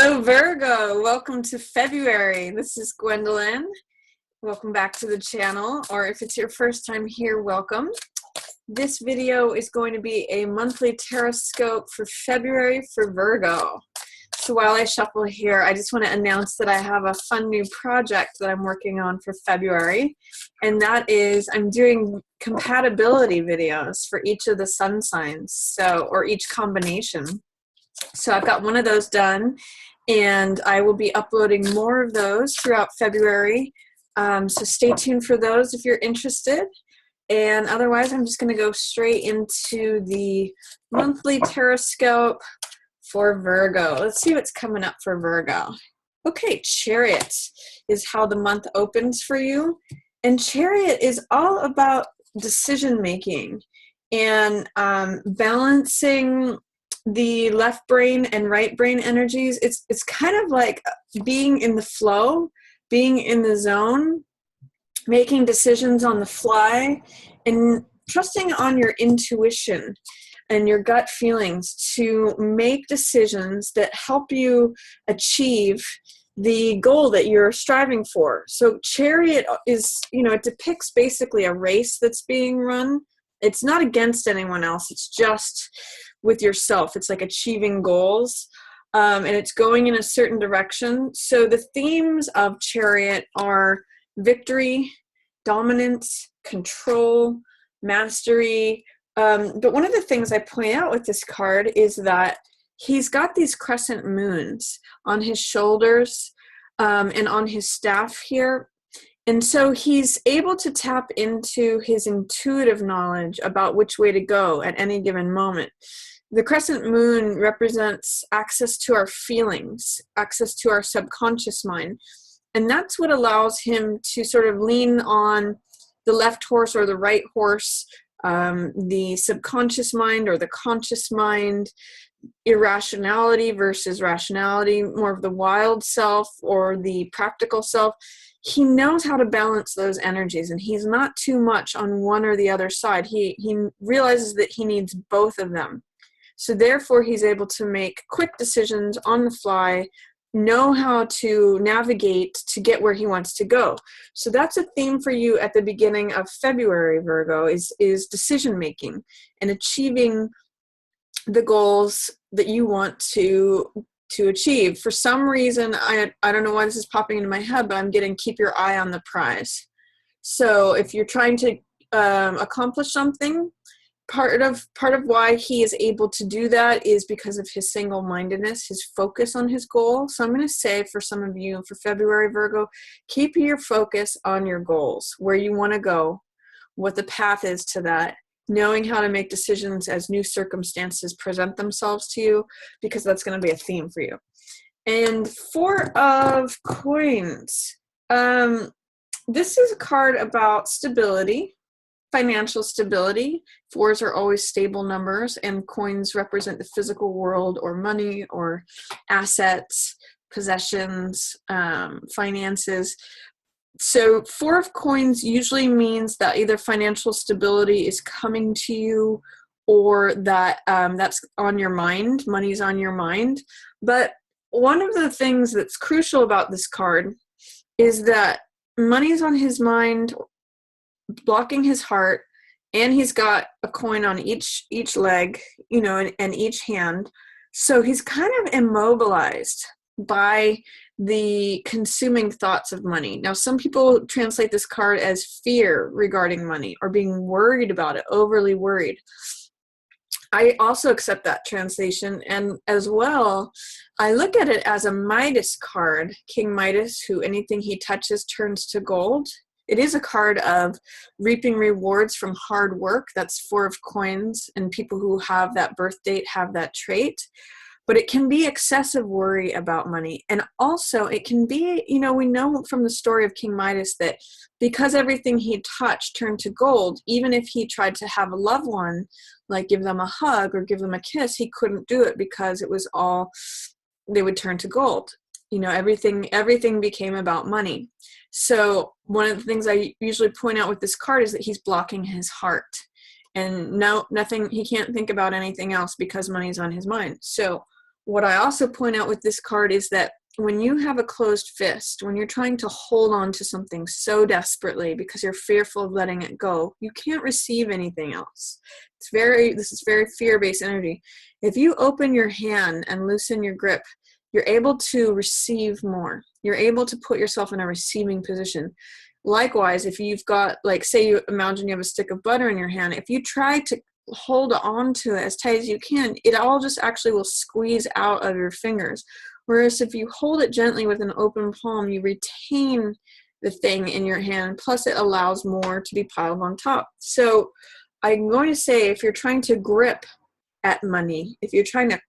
Hello, Virgo. Welcome to February. This is Gwendolyn. Welcome back to the channel, or if it's your first time here, welcome. This video is going to be a monthly Tarotscope for February for Virgo. So while I shuffle here, I just want to announce that I have a fun new project that I'm working on for February, and that is I'm doing compatibility videos for each of the sun signs, or each combination. So I've got one of those done, and I will be uploading more of those throughout February. So stay tuned for those if you're interested. And otherwise, I'm just going to go straight into the monthly Tarotscope for Virgo. Let's see what's coming up for Virgo. Okay, Chariot is how the month opens for you. And Chariot is all about decision making and balancing the left brain and right brain energies. It's kind of like being in the flow, being in the zone, making decisions on the fly, and trusting on your intuition and your gut feelings to make decisions that help you achieve the goal that you're striving for. So Chariot is, it depicts basically a race that's being run. It's not against anyone else. It's just with yourself. It's like achieving goals, and it's going in a certain direction. So the themes of Chariot are victory, dominance, control, mastery. But one of the things I point out with this card is that he's got these crescent moons on his shoulders and on his staff here. And so he's able to tap into his intuitive knowledge about which way to go at any given moment. The crescent moon represents access to our feelings, access to our subconscious mind. And that's what allows him to sort of lean on the left horse or the right horse, the subconscious mind or the conscious mind, irrationality versus rationality, more of the wild self or the practical self. He knows how to balance those energies, and he's not too much on one or the other side. He realizes that he needs both of them. So therefore, he's able to make quick decisions on the fly, know how to navigate to get where he wants to go. So that's a theme for you at the beginning of February, Virgo, is decision making and achieving the goals that you want to achieve. For some reason, I don't know why this is popping into my head, but I'm getting keep your eye on the prize. So if you're trying to accomplish something, part of why he is able to do that is because of his single-mindedness, his focus on his goal. So I'm going to say for some of you for February, Virgo, keep your focus on your goals, where you want to go, what the path is to that, knowing how to make decisions as new circumstances present themselves to you, because that's going to be a theme for you. And Four of Coins. This is a card about stability, financial stability. Fours are always stable numbers, and coins represent the physical world or money or assets, possessions, finances. So Four of Coins usually means that either financial stability is coming to you or that that's on your mind, money's on your mind. But one of the things that's crucial about this card is that money's on his mind, blocking his heart, and he's got a coin on each leg, and each hand. So he's kind of immobilized by the consuming thoughts of money. Now, some people translate this card as fear regarding money or being worried about it, overly worried. I also accept that translation, and as well, I look at it as a Midas card, King Midas, who anything he touches turns to gold. It is a card of reaping rewards from hard work. That's Four of Coins, and people who have that birth date have that trait. But it can be excessive worry about money. And also it can be, we know from the story of King Midas that because everything he touched turned to gold, even if he tried to have a loved one, like give them a hug or give them a kiss, he couldn't do it because it was all, they would turn to gold. Everything became about money. So one of the things I usually point out with this card is that he's blocking his heart. And nothing, he can't think about anything else because money's on his mind. So What I also point out with this card is that when you have a closed fist, when you're trying to hold on to something so desperately because you're fearful of letting it go, you can't receive anything else. This is very fear-based energy. If you open your hand and loosen your grip, you're able to receive more. You're able to put yourself in a receiving position. Likewise, if you've got, like, say you imagine you have a stick of butter in your hand, if you try to hold on to it as tight as you can, it all just actually will squeeze out of your fingers. Whereas if you hold it gently with an open palm, you retain the thing in your hand, plus it allows more to be piled on top. So I'm going to say, if you're trying to grip at money, if you're trying to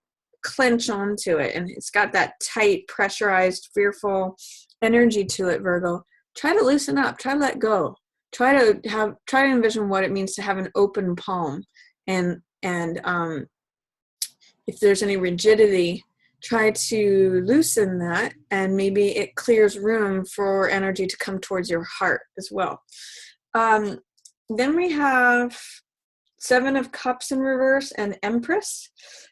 clench onto it and it's got that tight, pressurized, fearful energy to it, Virgo, try to loosen up, try to let go. Try to envision what it means to have an open palm, and if there's any rigidity, try to loosen that, and maybe it clears room for energy to come towards your heart as well. Then we have Seven of Cups in reverse and Empress.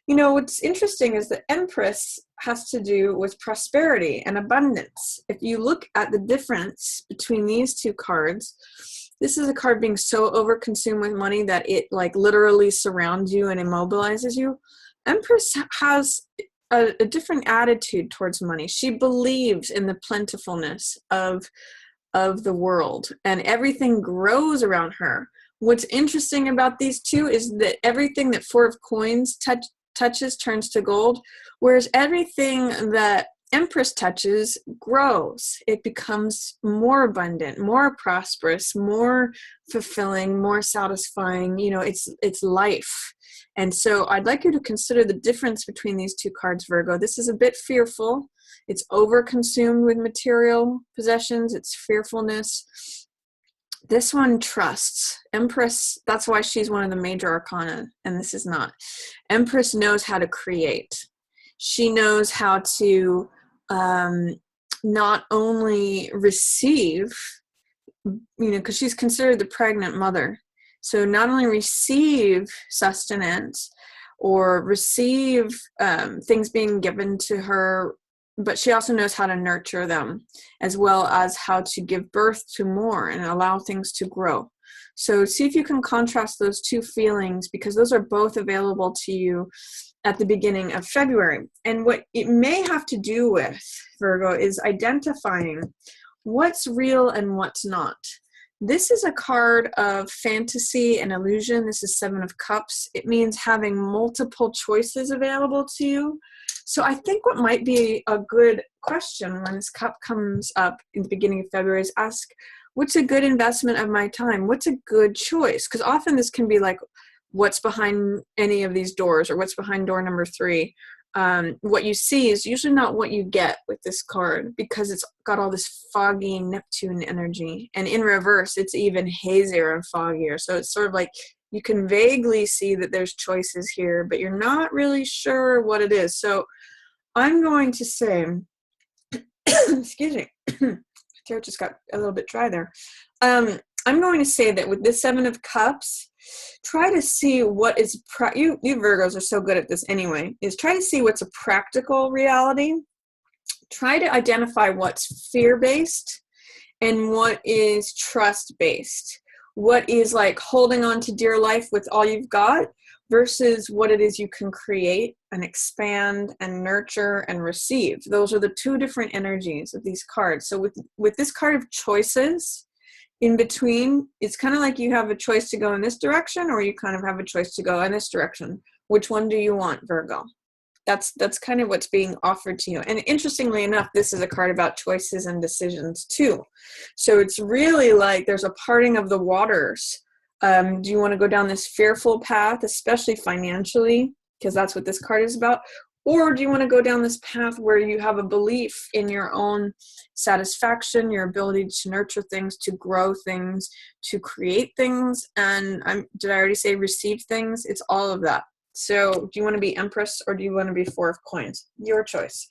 You know, what's interesting is the Empress has to do with prosperity and abundance. If you look at the difference between these two cards, this is a card being so overconsumed with money that it, like, literally surrounds you and immobilizes you. Empress has a different attitude towards money. She believes in the plentifulness of the world, and everything grows around her. What's interesting about these two is that everything that Four of Coins touches turns to gold, whereas everything that Empress touches grows. It becomes more abundant, more prosperous, more fulfilling, more satisfying. You know, it's life. And so I'd like you to consider the difference between these two cards, Virgo. This is a bit fearful. It's overconsumed with material possessions. It's fearfulness. This one trusts. Empress, that's why she's one of the major arcana, and this is not. Empress knows how to create. She knows how to not only receive, you know, because she's considered the pregnant mother. So not only receive sustenance or receive things being given to her, but she also knows how to nurture them, as well as how to give birth to more and allow things to grow. So see if you can contrast those two feelings, because those are both available to you at the beginning of February. And what it may have to do with, Virgo, is identifying what's real and what's not. This is a card of fantasy and illusion. This is Seven of Cups. It means having multiple choices available to you. So I think what might be a good question when this cup comes up in the beginning of February is ask, what's a good investment of my time? What's a good choice? Because often this can be like, what's behind any of these doors, or what's behind door number 3. What you see is usually not what you get with this card, because it's got all this foggy Neptune energy. And in reverse, it's even hazier and foggier. So it's sort of like you can vaguely see that there's choices here, but you're not really sure what it is. So I'm going to say, excuse me, throat just got a little bit dry there. I'm going to say that with this Seven of Cups, try to see what is, you Virgos are so good at this anyway, is try to see what's a practical reality. Try to identify what's fear-based and what is trust-based. What is like holding on to dear life with all you've got versus what it is you can create and expand and nurture and receive. Those are the two different energies of these cards. So with this card of choices, in between, it's kind of like you have a choice to go in this direction, or you kind of have a choice to go in this direction. Which one do you want, Virgo? That's kind of what's being offered to you. And interestingly enough, this is a card about choices and decisions too. So it's really like there's a parting of the waters. Do you want to go down this fearful path, especially financially, because that's what this card is about? Or do you want to go down this path where you have a belief in your own satisfaction, your ability to nurture things, to grow things, to create things? And did I already say receive things? It's all of that. So do you want to be Empress, or do you want to be Four of Coins? Your choice.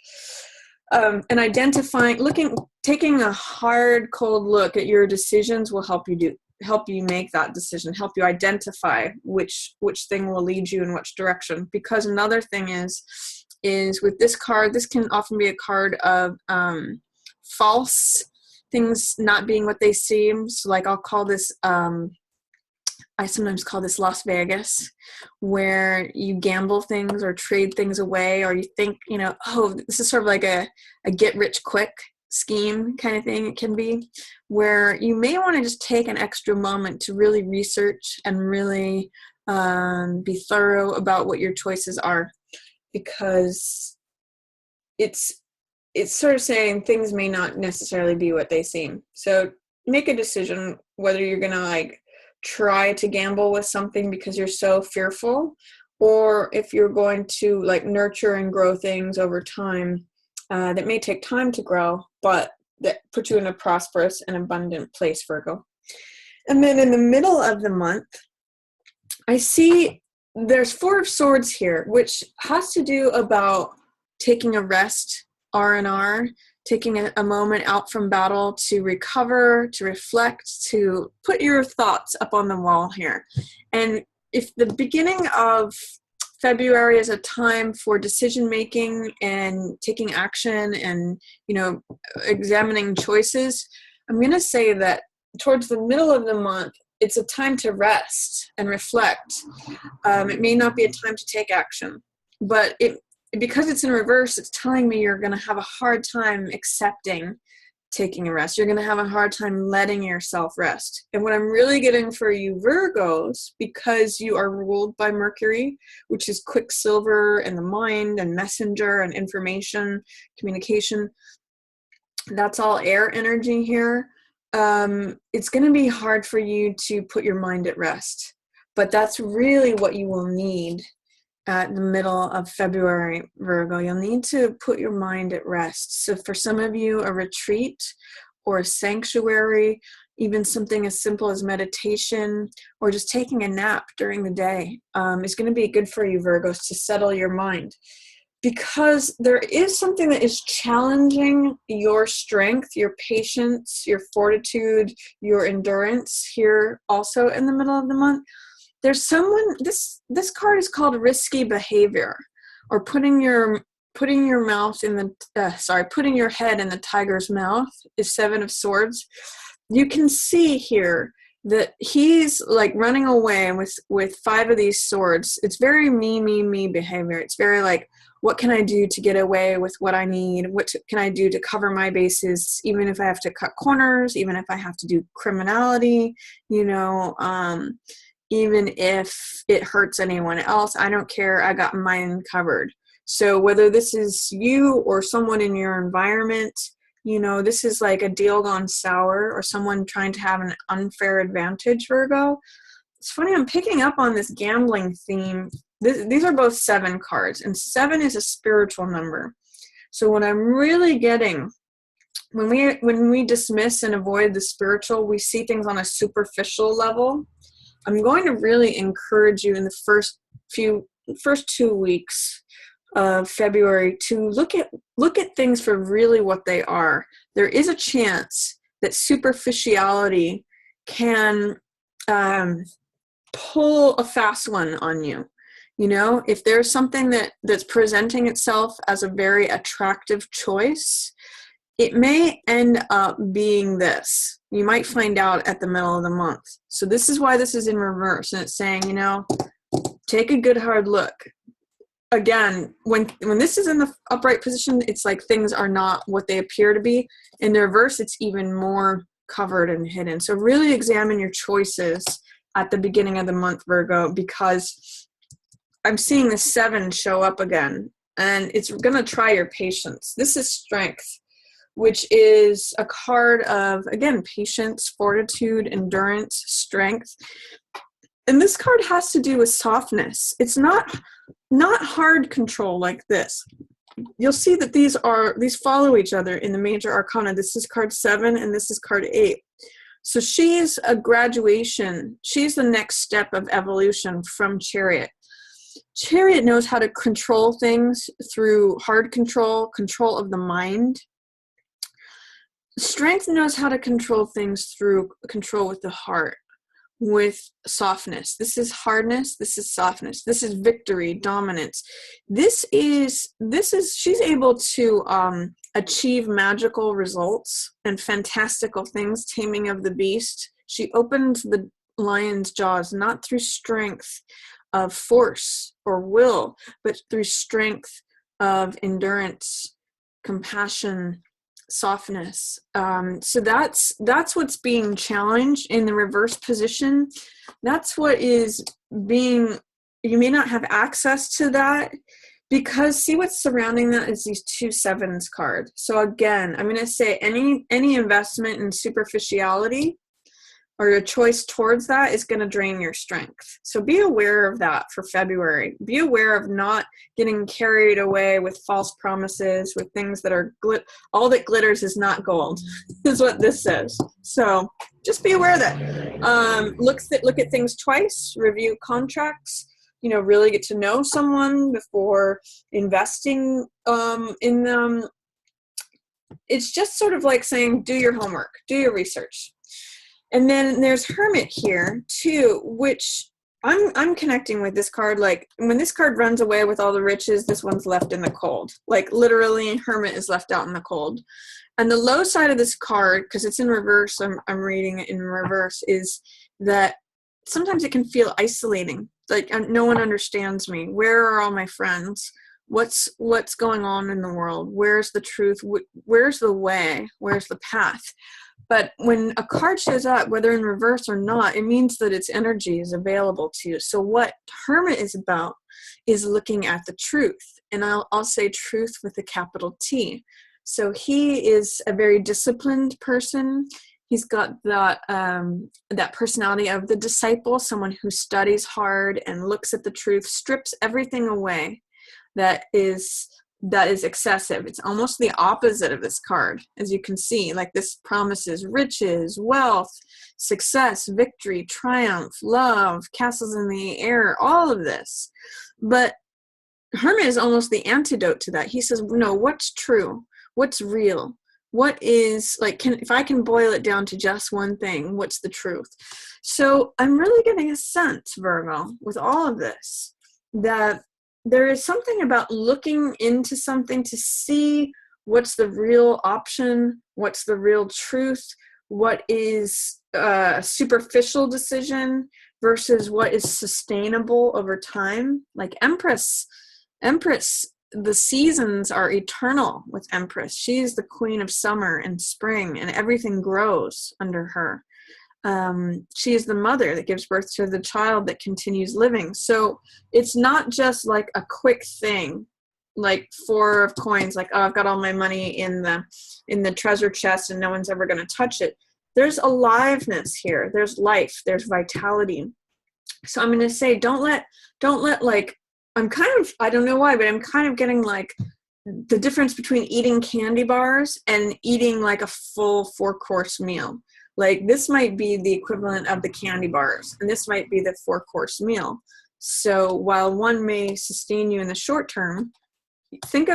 And identifying, taking a hard, cold look at your decisions will help you make that decision, help you identify which thing will lead you in which direction. Because another thing is, is with this card, this can often be a card of false things not being what they seem. So like I'll call this, I sometimes call this Las Vegas, where you gamble things or trade things away, or you think, you know, oh, this is sort of like a get rich quick scheme kind of thing. It can be where you may want to just take an extra moment to really research and really be thorough about what your choices are, because it's sort of saying things may not necessarily be what they seem. So make a decision whether you're gonna like try to gamble with something because you're so fearful, or if you're going to like nurture and grow things over time that may take time to grow, but that put you in a prosperous and abundant place, Virgo. And then in the middle of the month, I see there's Four of Swords here, which has to do about taking a rest, R&R, taking a moment out from battle to recover, to reflect, to put your thoughts up on the wall here. And if the beginning of February is a time for decision making and taking action and, you know, examining choices, I'm going to say that towards the middle of the month, it's a time to rest and reflect. It may not be a time to take action, but because it's in reverse, it's telling me you're going to have a hard time accepting taking a rest. You're going to have a hard time letting yourself rest. And what I'm really getting for you Virgos, because you are ruled by Mercury, which is quicksilver and the mind and messenger and information, communication, that's all air energy here. It's going to be hard for you to put your mind at rest, but that's really what you will need at the middle of February, Virgo. You'll need to put your mind at rest. So for some of you, a retreat or a sanctuary, even something as simple as meditation or just taking a nap during the day is going to be good for you, Virgos, to settle your mind. Because there is something that is challenging your strength, your patience, your fortitude, your endurance here also in the middle of the month. There's someone, this card is called risky behavior, or putting your mouth in the, putting your head in the tiger's mouth is Seven of Swords. You can see here that he's like running away with five of these swords. It's very me behavior. It's very like, what can I do to get away with what I need? What can I do to cover my bases, even if I have to cut corners, even if I have to do criminality, you know, even if it hurts anyone else, I don't care. I got mine covered. So whether this is you or someone in your environment, you know, this is like a deal gone sour or someone trying to have an unfair advantage, Virgo. It's funny, I'm picking up on this gambling theme. These are both 7 cards, and 7 is a spiritual number. So what I'm really getting, when we dismiss and avoid the spiritual, we see things on a superficial level. I'm going to really encourage you in the first 2 weeks of February to look at things for really what they are. There is a chance that superficiality can pull a fast one on you. You know, if there's something that's presenting itself as a very attractive choice, it may end up being this. You might find out at the middle of the month. So this is why this is in reverse, and it's saying, you know, take a good hard look. Again, when this is in the upright position, it's like things are not what they appear to be. In the reverse, it's even more covered and hidden. So really examine your choices at the beginning of the month, Virgo, because I'm seeing the 7 show up again, and it's going to try your patience. This is Strength, which is a card of, again, patience, fortitude, endurance, strength. And this card has to do with softness. It's not hard control like this. You'll see that these follow each other in the major arcana. This is card 7 and this is card 8. So she's a graduation. She's the next step of evolution from Chariot. Chariot knows how to control things through hard control of the mind. Strength knows how to control things through control with the heart. with softness. This is hardness. This is softness. This is victory, dominance. She's able to achieve magical results and fantastical things, taming of the beast. She opened the lion's jaws, not through strength of force or will, but through strength of endurance, compassion, softness. So that's what's being challenged in the reverse position. That's what is being, you may not have access to that, because see what's surrounding that is these 2 sevens card. So again, I'm going to say any investment in superficiality or your choice towards that is going to drain your strength. So be aware of that for February. Be aware of not getting carried away with false promises, with things that are all that glitters is not gold, is what this says. So just be aware of that. Look at things twice, review contracts, really get to know someone before investing in them. It's just sort of like saying, do your homework, do your research. And then there's Hermit here too, which I'm connecting with this card. Like when this card runs away with all the riches, this one's left in the cold. Like literally, Hermit is left out in the cold. And the low side of this card, because it's in reverse, I'm reading it in reverse, is that sometimes it can feel isolating. Like no one understands me. Where are all my friends? What's going on in the world? Where's the truth? Where's the way? Where's the path? But when a card shows up, whether in reverse or not, it means that its energy is available to you. So what Hermit is about is looking at the truth. And I'll say truth with a capital T. So he is a very disciplined person. He's got that personality of the disciple, someone who studies hard and looks at the truth, strips everything away that is excessive. It's almost the opposite of this card, as you can see. Like this promises riches, wealth, success, victory, triumph, love, castles in the air, all of this. But Hermit is almost the antidote to that. He says, no, what's true? What's real? What is, like, if I can boil it down to just one thing, what's the truth? So I'm really getting a sense, Virgo, with all of this, that there is something about looking into something to see what's the real option, what's the real truth, what is a superficial decision versus what is sustainable over time. Like Empress, the seasons are eternal with Empress. She's the queen of summer and spring, and everything grows under her. She is the mother that gives birth to the child that continues living. So it's not just like a quick thing, like 4 of coins, like, oh, I've got all my money in the treasure chest and no one's ever going to touch it. There's aliveness here. There's life. There's vitality. So I'm going to say, don't let like, I don't know why, but I'm kind of getting like the difference between eating candy bars and eating like a full 4-course meal. Like this might be the equivalent of the candy bars, and this might be the 4-course meal. So while one may sustain you in the short term,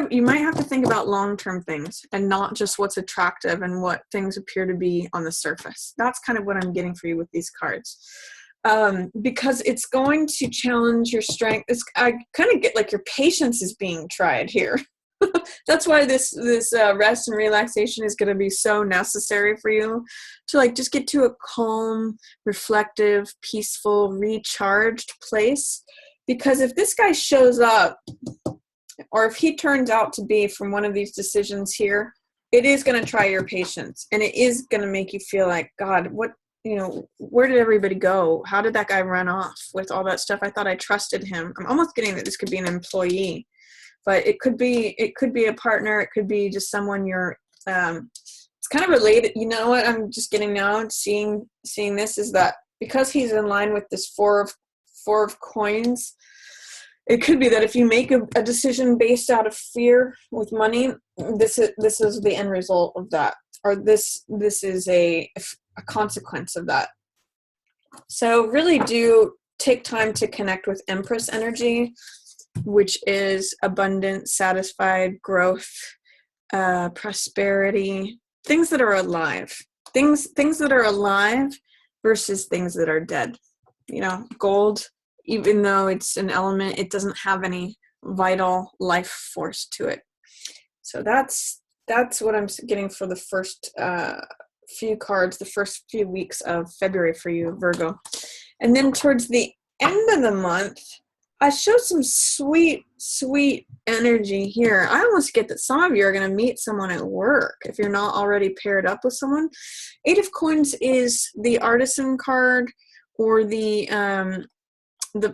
you might have to think about long-term things and not just what's attractive and what things appear to be on the surface. That's kind of what I'm getting for you with these cards. Because it's going to challenge your strength. I kind of get like your patience is being tried here. That's why this rest and relaxation is going to be so necessary for you to like just get to a calm, reflective, peaceful, recharged place. Because if this guy shows up, or if he turns out to be from one of these decisions here, it is going to try your patience, and it is going to make you feel like, God, where did everybody go? How did that guy run off with all that stuff? I thought I trusted him. I'm almost getting that this could be an employee. But it could be a partner. It could be just someone you're, it's kind of related. You know what I'm just getting now, seeing this is that because he's in line with this four of coins, it could be that if you make a decision based out of fear with money, this is the end result of that, or this is a consequence of that. So really do take time to connect with Empress energy, which is abundant, satisfied, growth, prosperity, things that are alive. Things that are alive versus things that are dead. You know, gold, even though it's an element, it doesn't have any vital life force to it. So that's what I'm getting for the first few cards, the first few weeks of February for you, Virgo. And then towards the end of the month, I show some sweet, sweet energy here. I almost get that some of you are going to meet someone at work if you're not already paired up with someone. Eight of Coins is the artisan card, or the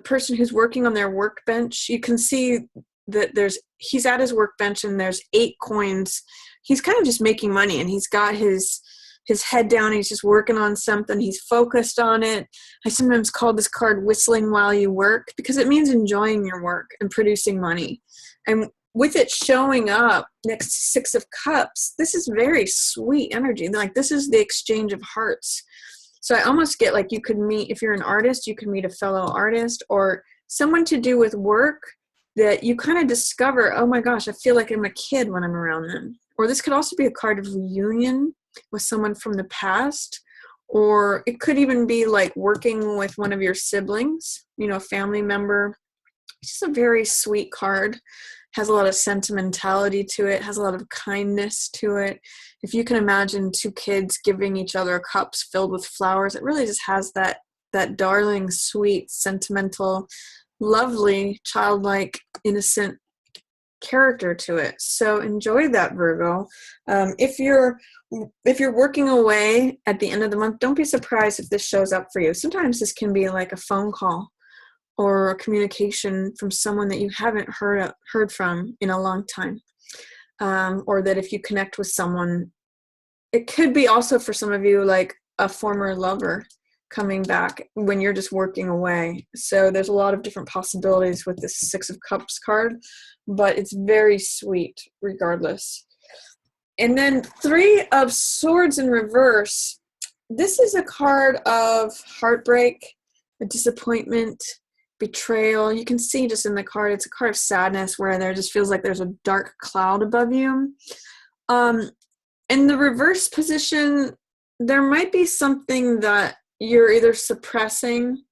person who's working on their workbench. You can see that he's at his workbench and there's 8 coins. He's kind of just making money, and he's got his head down. He's just working on something. He's focused on it. I sometimes call this card whistling while you work, because it means enjoying your work and producing money. And with it showing up next to 6 of Cups, this is very sweet energy. Like, this is the exchange of hearts. So I almost get like you could meet, if you're an artist, you could meet a fellow artist or someone to do with work that you kind of discover, oh my gosh, I feel like I'm a kid when I'm around them. Or this could also be a card of reunion with someone from the past, or it could even be like working with one of your siblings, you know, a family member. It's just a very sweet card. Has a lot of sentimentality to it, has a lot of kindness to it. If you can imagine 2 kids giving each other cups filled with flowers, it really just has that darling, sweet, sentimental, lovely, childlike, innocent character to it. So enjoy that, Virgo. If you're working away at the end of the month, don't be surprised if this shows up for you. Sometimes this can be like a phone call or a communication from someone that you haven't heard from in a long time. Or that if you connect with someone, it could be also for some of you like a former lover coming back when you're just working away. So there's a lot of different possibilities with this 6 of Cups card, but it's very sweet regardless. And then 3 of Swords in reverse. This is a card of heartbreak, a disappointment, betrayal. You can see just in the card, it's a card of sadness where there just feels like there's a dark cloud above you. In the reverse position, there might be something that you're either suppressing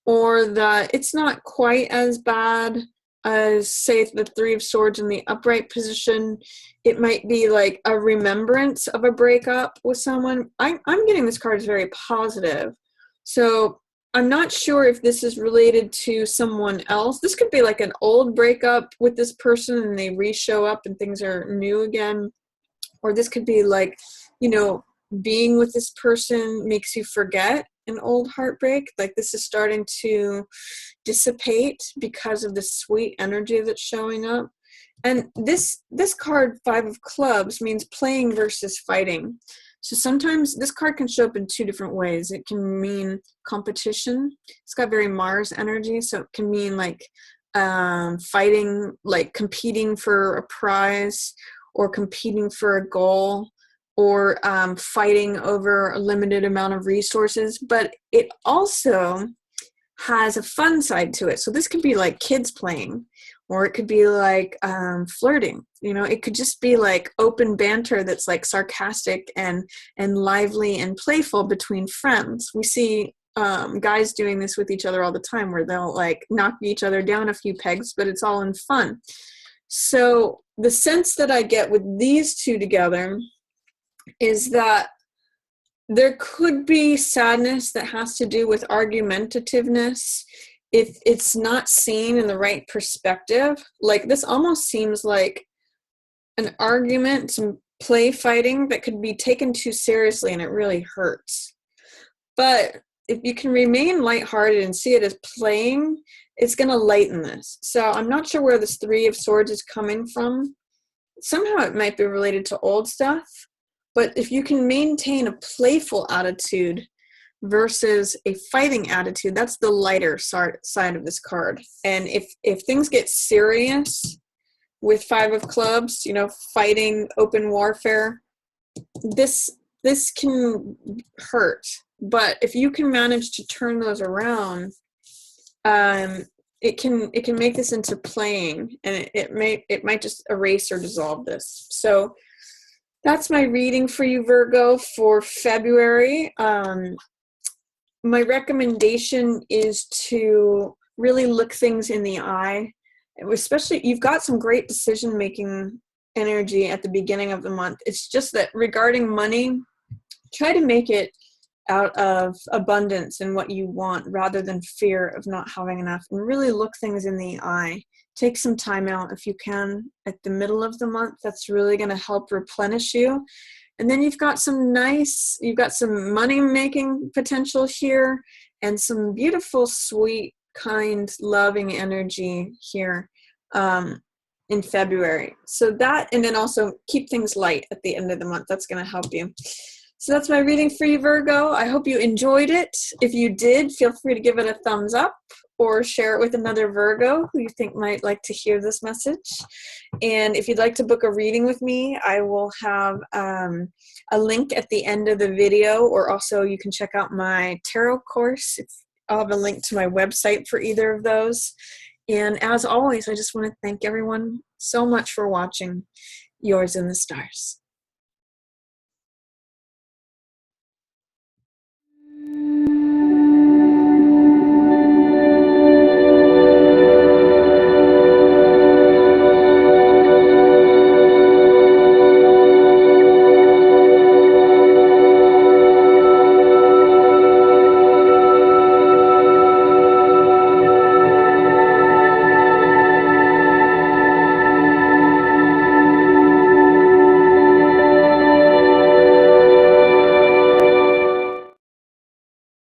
or that it's not quite as bad as, say, the 3 of Swords in the upright position. It might be like a remembrance of a breakup with someone. I'm getting this card is very positive. So I'm not sure if this is related to someone else. This could be like an old breakup with this person and they re-show up and things are new again. Or this could be like, you know, being with this person makes you forget an old heartbreak. Like, this is starting to dissipate because of the sweet energy that's showing up. And this card, 5 of Clubs, means playing versus fighting. So sometimes this card can show up in 2 different ways. It can mean competition. It's got very Mars energy, so it can mean like fighting, like competing for a prize or competing for a goal, or fighting over a limited amount of resources. But it also has a fun side to it. So this could be like kids playing, or it could be like flirting. You know, it could just be like open banter that's like sarcastic and lively and playful between friends. We see guys doing this with each other all the time, where they'll like knock each other down a few pegs, but it's all in fun. So the sense that I get with these 2 together is that there could be sadness that has to do with argumentativeness if it's not seen in the right perspective. Like, this almost seems like an argument, some play fighting that could be taken too seriously and it really hurts. But if you can remain lighthearted and see it as playing, it's going to lighten this. So I'm not sure where this 3 of Swords is coming from. Somehow it might be related to old stuff. But if you can maintain a playful attitude versus a fighting attitude, that's the lighter side of this card. And if things get serious with 5 of Clubs, you know, fighting, open warfare, this can hurt. But if you can manage to turn those around, it can make this into playing, and it might just erase or dissolve this. So that's my reading for you, Virgo, for February. my recommendation is to really look things in the eye. Especially, you've got some great decision-making energy at the beginning of the month. It's just that regarding money, try to make it out of abundance and what you want rather than fear of not having enough, and really look things in the eye. Take some time out if you can at the middle of the month. That's really going to help replenish you. And then you've got some money making potential here, and some beautiful, sweet, kind, loving energy here in February. So that, and then also keep things light at the end of the month. That's going to help you. So that's my reading for you, Virgo. I hope you enjoyed it. If you did, feel free to give it a thumbs up or share it with another Virgo who you think might like to hear this message. And if you'd like to book a reading with me, I will have a link at the end of the video, or also you can check out my tarot course. I'll have a link to my website for either of those. And as always, I just want to thank everyone so much for watching. Yours in the stars.